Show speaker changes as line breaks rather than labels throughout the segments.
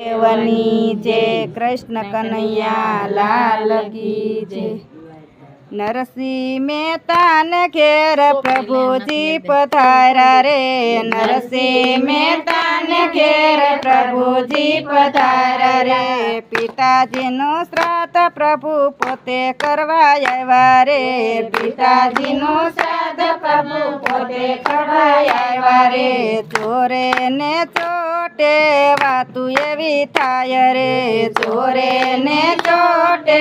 દેવની જય કૃષ્ણ કનૈયા લાલ કી જય। નરસિંહ મહેતાને ઘેર પ્રભુજી પધાર્યા રે, નરસિંહ મહેતાને ઘેર પ્રભુજી પધાર્યા રે। પિતાજીનું શ્રાદ્ધ પ્રભુ પોતે કરવા આવ્યા રે, પિતાજીનું શ્રાદ્ધ પ્રભુ પોતે કરવા આવ્યા રે। ચોરે ને ચોટે વાતું એવી થાય રે, ચોરે ને ચોટે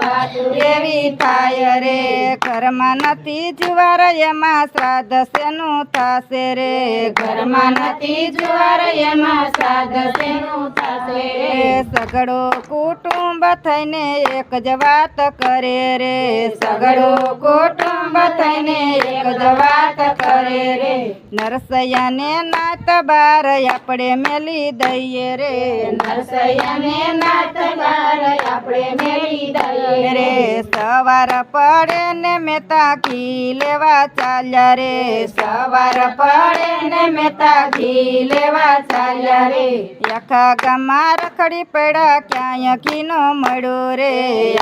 વાતું એવી થાય રે। ઘરમાં નથી જુવાર એમાં શ્રાદ્ધ શેનું થાશે રે, ઘરમાં નથી જુવાર એમાં શ્રાદ્ધ શેનું થાશે રે। સગડો કુટુંબ થઈને એક જ વાત કરે રે, સગડો કુટુંબ થઈને એક જ વાત કરે રે। નરસૈયાને નાત બાર આપણે મેલી દઈએ રે, નરસૈયાને નાત બાર આપણે મેલી દઈએ રે। સવાર પડે ને મહેતા ઘી લેવા ચાલ્યા રે, સવાર પડે ને મહેતા ઘી લેવા ચાલ્યા રે। આખા ગામમાં રખડી પડ્યા ક્યાંય ઘી નો મળ્યો રે,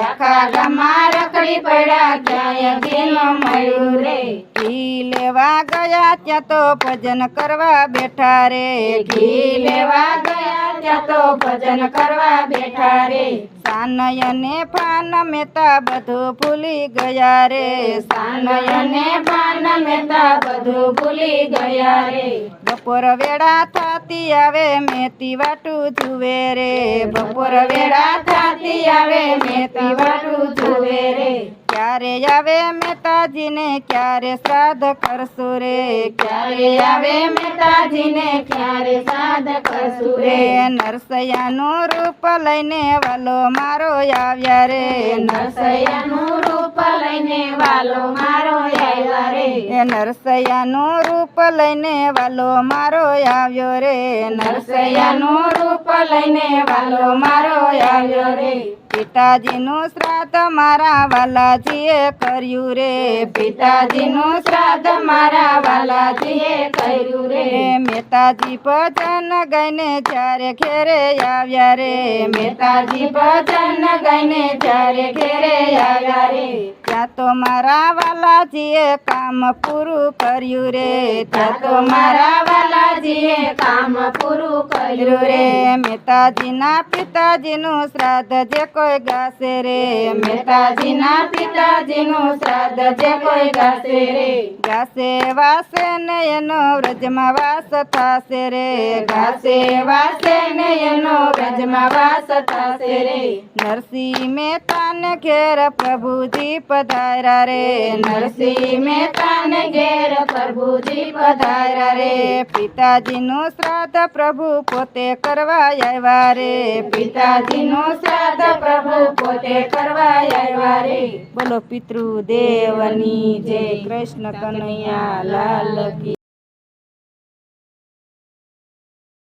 આખા ગામમાં રખડી પડ્યા ક્યાંય ઘી નો મળ્યું રે। ઘી લેવા ગયા ત્યાં તો ભજન કરવા બેઠા રે, ઘી લેવા ગયા ત્યાં તો ભજન કરવા બેઠા રે। સાનય ને પાન મહેતા બધું ભૂલી ગયા રે, સાનય ને પાન મહેતા બધું ભૂલી ગયા રે। બપોર વેળા થાતી આવે મેથી વાટું જુએ રે, બપોર વેળા થાતી આવે મેથી વાટું જુએ રે। ક્યારે આવે મહેતાજીને ક્યારે શ્રાદ્ધ કરશું રે, ક્યારે આવે મહેતાજીને ક્યારે શ્રાદ્ધ કરશું રે। નરસૈયાનું રૂપ લઈને વાલો મારો આવ્યા રે, નરસૈયાનું રૂપ લઈને વાલો મારો આવ્યા રે। નરસૈયાનું રૂપ લઈને વાલો મારો આવ્યો રે, નરસૈયાનું રૂપ લઈને વાલો મારો આવ્યો રે। પિતાજીનું શ્રાદ્ધ મારા વાલાજીએ કર્યું રે, પિતાજીનું શ્રાદ્ધ મારા વાલાજીએ કર્યું રે। મહેતાજી ભજન ગાઈને જ્યારે ઘેરે આવ્યા રે, મહેતાજી ભજન ગાઈને જ્યારે ઘેરે આવ્યા રે। ત્યાં તો મારા વાલાજીએ કામ પૂરું કર્યું રે, ત્યાં તો મારા વાલાજીએ કામ પૂરું કર્યું રે। મહેતાજીના પિતાજીનું શ્રાદ્ધ જે કોઈ ગાશે રે, મહેતાજીના પિતાજીનું શ્રાદ્ધ જે કોઈ ગાશે રે। ગાશે વાસે ને એનો વ્રજમાં વાસ થાશે રે, ગાશે વાસે ને એનો વ્રજમાં વાસ થાશે રે। નરસિંહ મહેતાને ઘેર પ્રભુજી પધાર્યા રે, નરસિંહ મહેતાને ઘેર પ્રભુજી પધાર્યા રે। પિતાજીનું શ્રાદ્ધ પ્રભુ પોતે કરવા આવ્યા રે, પિતાજીનું શ્રાદ્ધ પ્રભુ પોતે કરવા આવ્યા રે। બોલો પિતૃદેવની જય, કૃષ્ણ કનૈયા લાલ કી।